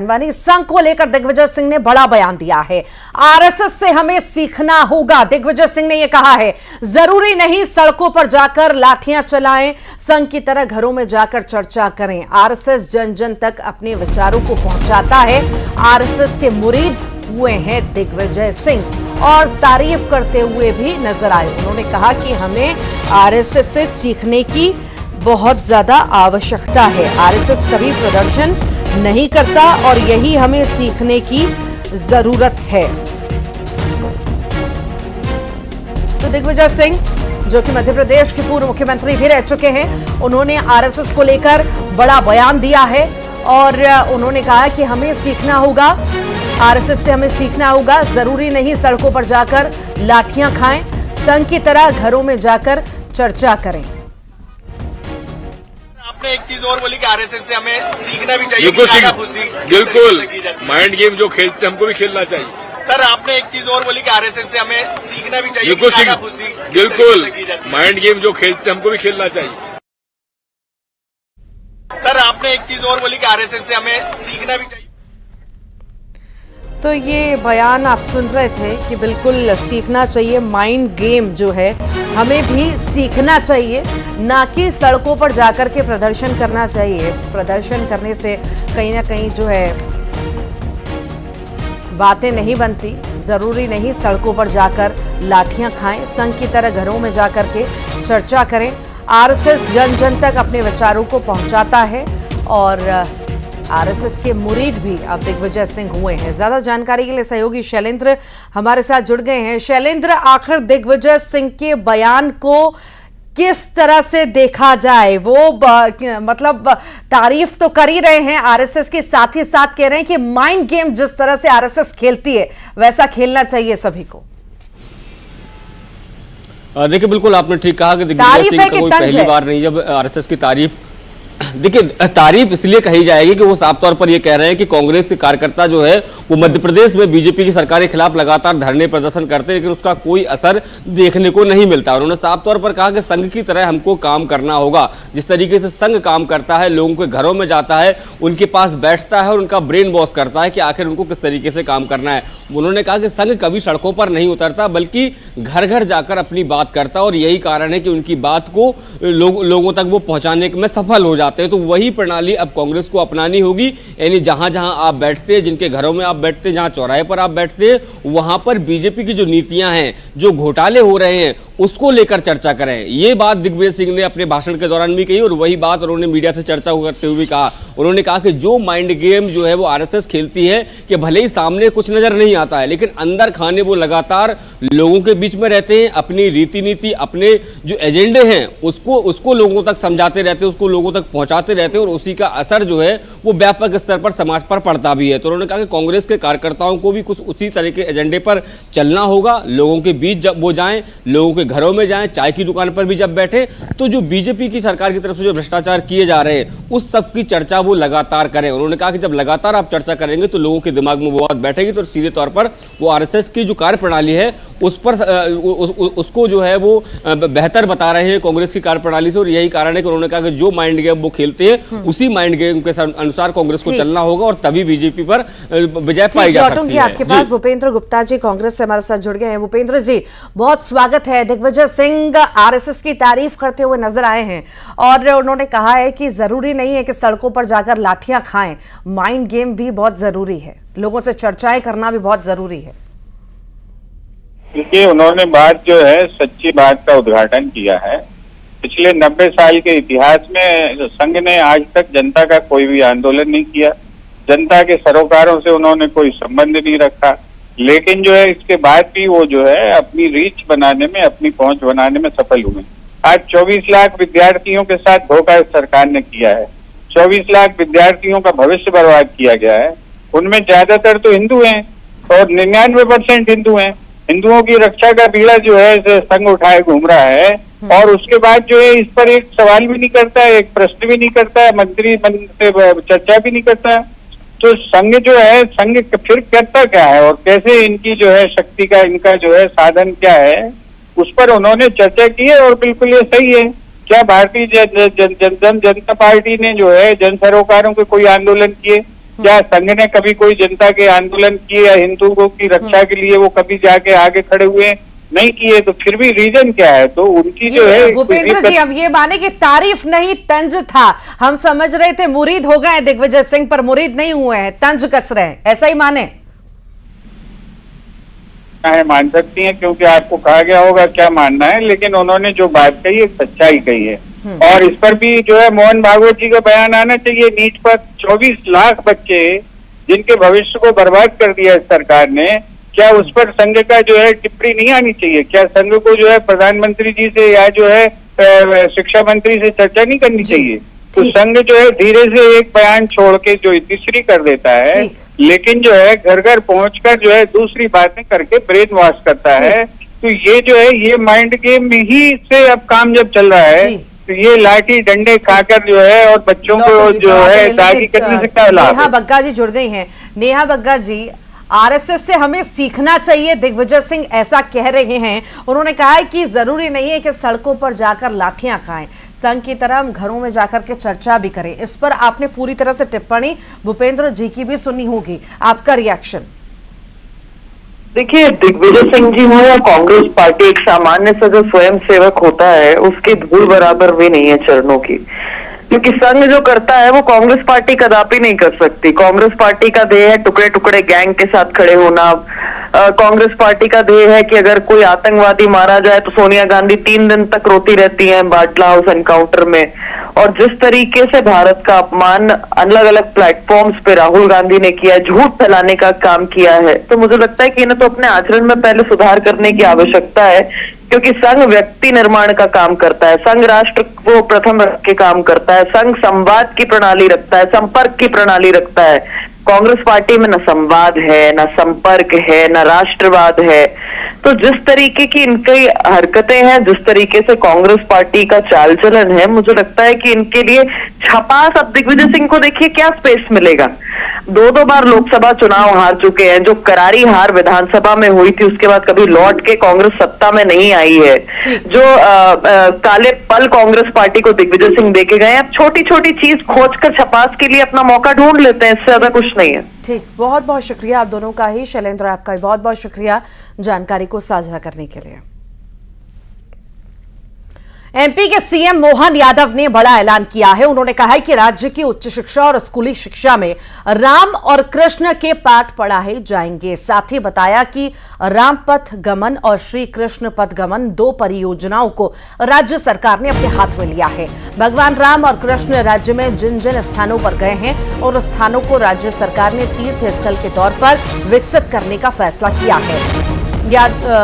संघ को लेकर दिग्विजय सिंह ने बड़ा बयान दिया है। आरएसएस से हमें सीखना होगा, दिग्विजय सिंह ने यह कहा है। जरूरी नहीं सड़कों पर जाकर लाठियां चलाएं, संघ की तरह घरों में जाकर चर्चा करें। आरएसएस जन जन तक अपने विचारों को पहुंचाता है। आरएसएस के मुरीद हुए हैं दिग्विजय सिंह और तारीफ करते हुए भी नजर आए। उन्होंने कहा कि हमें आरएसएस से सीखने की बहुत ज्यादा आवश्यकता है। आरएसएस कभी प्रदर्शन नहीं करता और यही हमें सीखने की जरूरत है। तो दिग्विजय सिंह, जो कि मध्य प्रदेश के पूर्व मुख्यमंत्री भी रह चुके हैं, उन्होंने आरएसएस को लेकर बड़ा बयान दिया है और उन्होंने कहा कि हमें सीखना होगा, आरएसएस से हमें सीखना होगा। जरूरी नहीं सड़कों पर जाकर लाठियां खाएं, संघ की तरह घरों में जाकर चर्चा करें। आपने एक चीज और बोली कि आरएसएस से हमें सीखना भी चाहिए। बिल्कुल माइंड गेम जो खेलते हमको भी खेलना चाहिए। सर, आपने एक चीज और बोली कि आरएसएस से हमें सीखना भी चाहिए। बिल्कुल माइंड गेम जो खेलते हमको भी खेलना चाहिए। सर, आपने एक चीज और बोली कि आरएसएस से हमें सीखना भी चाहिए। तो ये बयान आप सुन रहे थे कि बिल्कुल सीखना चाहिए। माइंड गेम जो है हमें भी सीखना चाहिए, ना कि सड़कों पर जाकर के प्रदर्शन करना चाहिए। प्रदर्शन करने से कहीं ना कहीं जो है बातें नहीं बनती। जरूरी नहीं सड़कों पर जाकर लाठियां खाएं, संघ की तरह घरों में जाकर के चर्चा करें। आरएसएस जन जन तक अपने विचारों को पहुंचाता है और आरएसएस के मुरीद भी अब दिग्विजय सिंह हुए हैं। ज्यादा जानकारी के लिए सहयोगी शैलेंद्र हमारे साथ जुड़ गए हैं। शैलेंद्र, आखिर दिग्विजय सिंह के बयान को किस तरह से देखा जाए? वो मतलब तारीफ तो कर ही रहे हैं आरएसएस के, साथ ही साथ कह रहे हैं कि माइंड गेम जिस तरह से आरएसएस खेलती है वैसा खेलना चाहिए सभी को। देखिए, बिल्कुल आपने ठीक कहा कि दिग्विजय सिंह का कोई पहली बार नहीं जब आरएसएस की तारीफ। देखिए, तारीफ इसलिए कही जाएगी कि वो साफ तौर पर ये कह रहे हैं कि कांग्रेस के कार्यकर्ता जो है वो मध्य प्रदेश में बीजेपी की सरकार के खिलाफ लगातार धरने प्रदर्शन करते हैं, लेकिन उसका कोई असर देखने को नहीं मिलता। उन्होंने साफ तौर पर कहा कि संघ की तरह हमको काम करना होगा। जिस तरीके से संघ काम करता है, लोगों के घरों में जाता है, उनके पास बैठता है और उनका ब्रेन वॉश करता है कि आखिर उनको किस तरीके से काम करना है। उन्होंने कहा कि संघ कभी सड़कों पर नहीं उतरता, बल्कि घर घर जाकर अपनी बात करता, और यही कारण है कि उनकी बात को लोगों तक वो पहुंचाने में सफल हो जाते हैं। तो वही प्रणाली अब कांग्रेस को अपनानी होगी, यानी जहां जहां आप बैठते हैं, जिनके घरों में आप बैठते हैं, जहां चौराहे पर आप बैठते हैं, वहां पर बीजेपी की जो नीतियां हैं, जो घोटाले हो रहे हैं, उसको लेकर चर्चा करें। ये बात दिग्विजय सिंह ने अपने भाषण के दौरान भी कही और वही बात उन्होंने मीडिया से चर्चा करते हुए कहा। उन्होंने कहा कि जो माइंड गेम जो है वो आरएसएस खेलती है कि भले ही सामने कुछ नजर नहीं आता है, लेकिन अंदर खाने वो लगातार लोगों के बीच में रहते हैं, अपनी रीति नीति, अपने जो एजेंडे हैं उसको लोगों तक समझाते रहते हैं, उसको लोगों तक पहुंचाते रहते हैं, और उसी का असर जो है वो व्यापक स्तर पर समाज पर पड़ता भी है। तो उन्होंने कहा कि कांग्रेस के कार्यकर्ताओं को भी कुछ उसी तरह के एजेंडे पर चलना होगा। लोगों के बीच जब वो जाएं, लोगों के घरों में जाएं, चाय की दुकान पर भी जब बैठे, तो जो बीजेपी की सरकार की तरफ से जो भ्रष्टाचार किए जा रहे हैं उस सब की चर्चा वो लगातार करें। उन्होंने कहा कि जब लगातार आप चर्चा करेंगे तो लोगों के दिमाग में वो बात बैठेगी, तो सीधे तौर पर वो आरएसएस की जो कार्यप्रणाली है उस पर उसको जो है वो बेहतर बता रहे हैं कांग्रेस की कार्यप्रणाली से। और यही कारण है कि उन्होंने कहा कि जो माइंड गेम वो खेलते हैं उसी माइंड गेम के अनुसार कांग्रेस को चलना होगा और तभी बीजेपी पर विजय पाई जा सकती है। आपके पास भूपेंद्र गुप्ता जी कांग्रेस से हमारे साथ जुड़ गए हैं। भूपेंद्र जी, बहुत स्वागत है। दिग्विजय सिंह आरएसएस की तारीफ करते हुए नजर आए हैं और उन्होंने कहा है कि जरूरी नहीं है कि सड़कों पर जाकर लाठियां खाएं, माइंड गेम भी बहुत जरूरी है, लोगों से चर्चाएं करना भी बहुत जरूरी है। क्योंकि उन्होंने बात जो है सच्ची बात का उद्घाटन किया है। पिछले 90 साल के इतिहास में संघ ने आज तक जनता का कोई भी आंदोलन नहीं किया, जनता के सरोकारों से उन्होंने कोई संबंध नहीं रखा, लेकिन जो है इसके बाद भी वो जो है अपनी रीच बनाने में, अपनी पहुंच बनाने में सफल हुए। आज 24 लाख विद्यार्थियों के साथ धोखा सरकार ने किया है। 24 लाख विद्यार्थियों का भविष्य बर्बाद किया गया है। उनमें ज्यादातर तो हिंदू हैं और 99% हिंदू हैं। हिंदुओं की रक्षा का बीड़ा जो है संघ उठाए घूम रहा है और उसके बाद जो है इस पर एक सवाल भी नहीं करता है, एक प्रश्न भी नहीं करता है, मंत्री से चर्चा भी नहीं करता है। तो संघ जो है, संघ फिर करता क्या है और कैसे इनकी जो है शक्ति का, इनका जो है साधन क्या है, उस पर उन्होंने चर्चा की है और बिल्कुल ये सही है। क्या भारतीय जनता पार्टी ने जो है जन सरोकारों के कोई आंदोलन किए? क्या संघ ने कभी कोई जनता के आंदोलन किए या हिंदुओं की रक्षा के लिए वो कभी जाके आगे खड़े हुए? नहीं किए, तो फिर भी रीजन क्या है? तो उनकी जो है भूपेंद्र जी, हम ये माने कि तारीफ नहीं तंज था, हम समझ रहे थे मुरीद हो गए दिग्विजय सिंह, पर मुरीद नहीं हुए हैं, तंज कस रहे हैं, ऐसा ही माने? मान सकती हैं, क्योंकि आपको कहा गया होगा क्या मानना है, लेकिन उन्होंने जो बात कही है सच्चाई कही है। और इस पर भी जो है मोहन भागवत जी का बयान आना चाहिए। नीट पर 24 लाख बच्चे जिनके भविष्य को बर्बाद कर दिया इस सरकार ने, क्या उस पर संघ का जो है टिप्पणी नहीं आनी चाहिए? क्या संघ को जो है प्रधानमंत्री जी से या जो है शिक्षा मंत्री से चर्चा नहीं करनी चाहिए? तो संघ जो है धीरे से एक बयान छोड़ के जो तीसरी कर देता है, लेकिन जो है घर घर पहुंचकर जो है दूसरी बातें करके ब्रेन वॉश करता है। तो ये जो है ये माइंड गेम में ही से अब काम जब चल रहा है, तो ये लाठी डंडे खाकर जो है और बच्चों को जो है दागी करने से क्या लाभ? नेहा बग्गा जी जुड़ गई हैं। नेहा बग्गा जी, आरएसएस से हमें सीखना चाहिए, दिग्विजय सिंह ऐसा कह रहे हैं। उन्होंने कहा है कि जरूरी नहीं है कि सड़कों पर जाकर लाठियां खाएं, संघ की तरह हम घरों में जाकर के चर्चा भी करें। इस पर आपने पूरी तरह से टिप्पणी भूपेंद्र जी की भी सुनी होगी, आपका रिएक्शन? देखिए, दिग्विजय सिंह जी हो या कांग्रेस पार्टी, एक सामान्य सा जो स्वयं सेवक होता है उसकी धूल बराबर भी नहीं है चरणों की। क्योंकि संघ जो करता है वो कांग्रेस पार्टी कदापि नहीं कर सकती। कांग्रेस पार्टी का ध्येय है टुकड़े टुकड़े गैंग के साथ खड़े होना। कांग्रेस पार्टी का ध्येय है कि अगर कोई आतंकवादी मारा जाए तो सोनिया गांधी 3 दिन तक रोती रहती हैं बाटला हाउस एनकाउंटर में। और जिस तरीके से भारत का अपमान अलग अलग प्लेटफॉर्म्स पे राहुल गांधी ने किया, झूठ फैलाने का काम किया है, तो मुझे लगता है कि इन्हें तो अपने आचरण में पहले सुधार करने की आवश्यकता है। क्योंकि संघ व्यक्ति निर्माण का काम करता है, संघ राष्ट्र को प्रथम रख के काम करता है, संघ संवाद की प्रणाली रखता है, संपर्क की प्रणाली रखता है। कांग्रेस पार्टी में न संवाद है, न संपर्क है, न राष्ट्रवाद है। तो जिस तरीके की इनकी हरकतें हैं, जिस तरीके से कांग्रेस पार्टी का चाल चलन है, मुझे लगता है कि इनके लिए छपास, अब दिग्विजय सिंह को देखिए क्या स्पेस मिलेगा। 2 बार लोकसभा चुनाव हार चुके हैं, जो करारी हार विधानसभा में हुई थी उसके बाद कभी लौट के कांग्रेस सत्ता में नहीं आई है। जो काले पल कांग्रेस पार्टी को दिग्विजय सिंह देके गए, अब छोटी छोटी चीज खोजकर छपास के लिए अपना मौका ढूंढ लेते हैं, इससे ज्यादा कुछ नहीं है। ठीक, बहुत बहुत शुक्रिया आप दोनों का ही। शैलेंद्र, आपका भी बहुत बहुत शुक्रिया जानकारी को साझा करने के लिए। एमपी के सीएम मोहन यादव ने बड़ा ऐलान किया है। उन्होंने कहा है कि राज्य की उच्च शिक्षा और स्कूली शिक्षा में राम और कृष्ण के पाठ पढ़ाए जाएंगे। साथ ही बताया कि राम पथ गमन और श्री कृष्ण पथ गमन 2 परियोजनाओं को राज्य सरकार ने अपने हाथ में लिया है। भगवान राम और कृष्ण राज्य में जिन जिन स्थानों पर गए हैं और स्थानों को राज्य सरकार ने तीर्थ स्थल के तौर पर विकसित करने का फैसला किया है।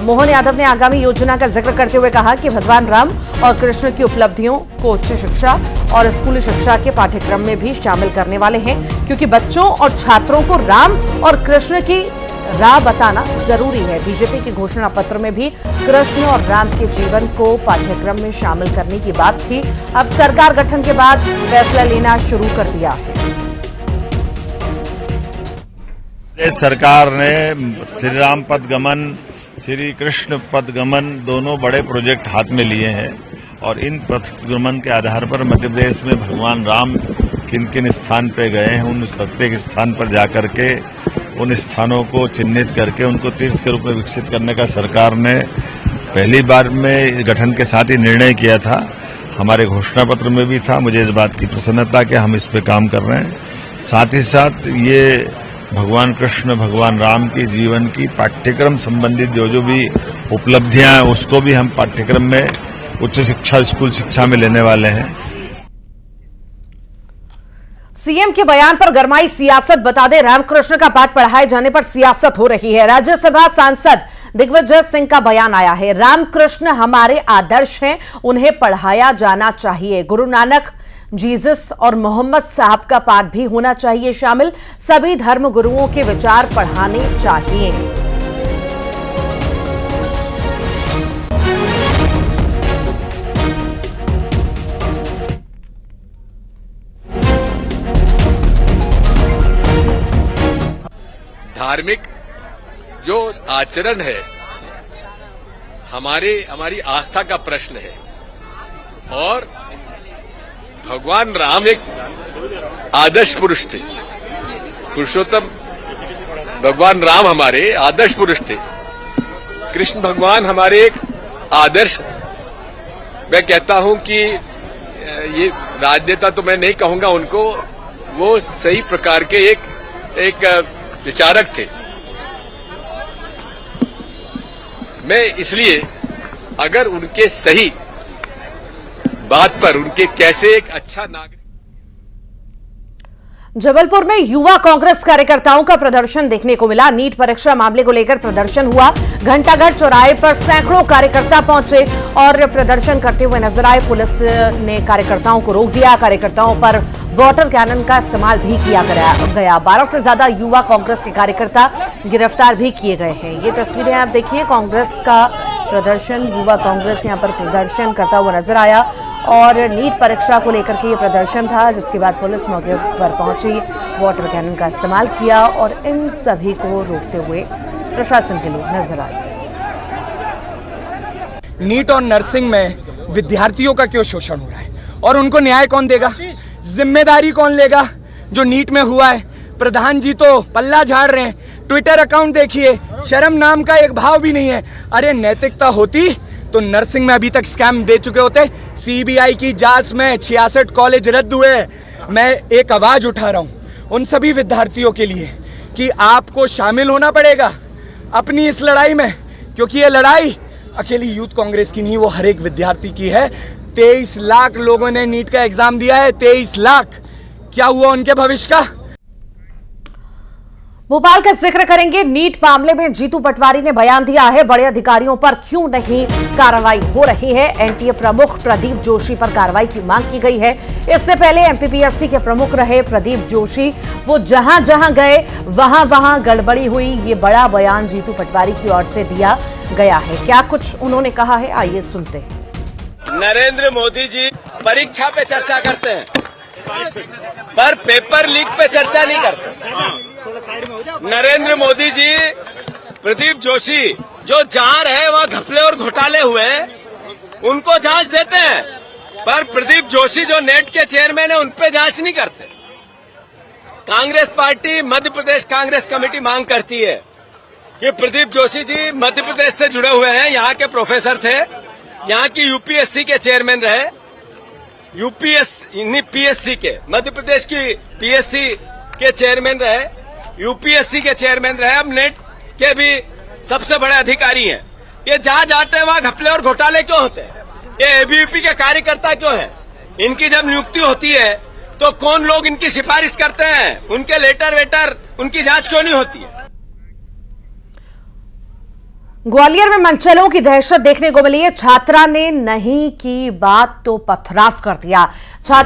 मोहन यादव ने आगामी योजना का जिक्र करते हुए कहा कि भगवान राम और कृष्ण की उपलब्धियों को उच्च शिक्षा और स्कूली शिक्षा के पाठ्यक्रम में भी शामिल करने वाले हैं, क्योंकि बच्चों और छात्रों को राम और कृष्ण की राह बताना जरूरी है। बीजेपी के घोषणा पत्र में भी कृष्ण और राम के जीवन को पाठ्यक्रम में शामिल करने की बात थी। अब सरकार गठन के बाद फैसला लेना शुरू कर दिया है। सरकार ने श्री राम पथ गमन, श्री कृष्ण पथ गमन दोनों बड़े प्रोजेक्ट हाथ में लिए हैं और इन पथ गमन के आधार पर मध्य प्रदेश में भगवान राम किन किन स्थान पे गए हैं, उन प्रत्येक स्थान पर जाकर के उन स्थानों को चिन्हित करके उनको तीर्थ के रूप में विकसित करने का सरकार ने पहली बार में गठन के साथ ही निर्णय किया था। हमारे घोषणा पत्र में भी था। मुझे इस बात की प्रसन्नता कि हम इस पे काम कर रहे हैं। साथ ही साथ ये भगवान कृष्ण भगवान राम के जीवन की पाठ्यक्रम संबंधित जो भी उपलब्धियां हैं उसको भी हम पाठ्यक्रम में उच्च शिक्षा स्कूल शिक्षा में लेने वाले हैं। सीएम के बयान पर गरमाई सियासत। बता दें, रामकृष्ण का पाठ पढ़ाए जाने पर सियासत हो रही है। राज्यसभा सांसद दिग्विजय सिंह का बयान आया है। रामकृष्ण हमारे आदर्श हैं, उन्हें पढ़ाया जाना चाहिए। गुरु नानक, जीसस और मोहम्मद साहब का पाठ भी होना चाहिए शामिल। सभी धर्म गुरुओं के विचार पढ़ाने चाहिए। धार्मिक जो आचरण है हमारी आस्था का प्रश्न है और भगवान राम एक आदर्श पुरुष थे पुरुषोत्तम भगवान राम हमारे आदर्श पुरुष थे। कृष्ण भगवान हमारे एक आदर्श, मैं कहता हूं कि ये राजनेता तो मैं नहीं कहूंगा उनको, वो सही प्रकार के एक विचारक थे। मैं इसलिए अगर उनके सही बात पर उनके कैसे एक अच्छा नागरिक। जबलपुर में युवा कांग्रेस कार्यकर्ताओं का प्रदर्शन देखने को मिला। नीट परीक्षा मामले को लेकर प्रदर्शन हुआ। घंटाघर चौराहे पर सैकड़ों कार्यकर्ता पहुंचे और प्रदर्शन करते हुए नजर आए। पुलिस ने कार्यकर्ताओं को रोक दिया। कार्यकर्ताओं पर वाटर कैनन का इस्तेमाल भी किया गया। 12 से ज्यादा युवा कांग्रेस के कार्यकर्ता गिरफ्तार भी किए गए हैं। ये तस्वीरें आप देखिए, कांग्रेस का प्रदर्शन, युवा कांग्रेस यहां पर प्रदर्शन करता हुआ नजर आया और नीट परीक्षा को लेकर के ये प्रदर्शन था, जिसके बाद पुलिस मौके पर पहुंची, वाटर कैनन का इस्तेमाल किया और इन सभी को रोकते हुए प्रशासन के लोग नजर आए। नीट और नर्सिंग में विद्यार्थियों का क्यों शोषण हो रहा है और उनको न्याय कौन देगा, जिम्मेदारी कौन लेगा? जो नीट में हुआ है, प्रधान जी तो पल्ला झाड़ रहे हैं। ट्विटर अकाउंट देखिए, शर्म नाम का एक भाव भी नहीं है। अरे नैतिकता होती तो नर्सिंग में अभी तक स्कैम दे चुके होते। सीबीआई की जांच में 66 कॉलेज रद्द हुए। मैं एक आवाज उठा रहा हूं उन सभी विद्यार्थियों के लिए कि आपको शामिल होना पड़ेगा अपनी इस लड़ाई में, क्योंकि ये लड़ाई अकेली यूथ कांग्रेस की नहीं, वो हर एक विद्यार्थी की है। 23 लाख लोगों ने नीट का एग्जाम दिया है। 23 लाख, क्या हुआ उनके भविष्य का? भोपाल का जिक्र करेंगे। नीट मामले में जीतू पटवारी ने बयान दिया है, बड़े अधिकारियों पर क्यों नहीं कार्रवाई हो रही है। एनटीए प्रमुख प्रदीप जोशी पर कार्रवाई की मांग की गई है। इससे पहले एमपीपीएससी के प्रमुख रहे प्रदीप जोशी, वो जहां जहां गए वहां वहां गड़बड़ी हुई। ये बड़ा बयान जीतू पटवारी की ओर से दिया गया है। क्या कुछ उन्होंने कहा है, आइए सुनते हैं। नरेंद्र मोदी जी परीक्षा पे चर्चा करते हैं पर पेपर लीक पे चर्चा नहीं करते। नरेंद्र मोदी जी, प्रदीप जोशी जो जहां रहे वहां घपले और घोटाले हुए उनको जांच देते हैं, पर प्रदीप जोशी जो नेट के चेयरमैन है उन पे जांच नहीं करते। कांग्रेस पार्टी, मध्य प्रदेश कांग्रेस कमेटी मांग करती है कि प्रदीप जोशी जी मध्य प्रदेश से जुड़े हुए हैं, यहाँ के प्रोफेसर थे, यहाँ की यूपीएससी के चेयरमैन रहे, पीएससी के, मध्य प्रदेश की पीएससी के चेयरमैन रहे, यूपीएससी के चेयरमैन रहे, अब नेट के भी सबसे बड़े अधिकारी हैं। ये जहां जाते हैं वहां घपले और घोटाले क्यों होते हैं? ये एबीवीपी के कार्यकर्ता क्यों हैं? इनकी जब नियुक्ति होती है तो कौन लोग इनकी सिफारिश करते हैं? उनके लेटर वेटर, उनकी जांच क्यों नहीं होती है? ग्वालियर में मनचलों की दहशत देखने को मिली है। छात्रा ने नहीं की बात तो पथराव कर दिया। छात्रा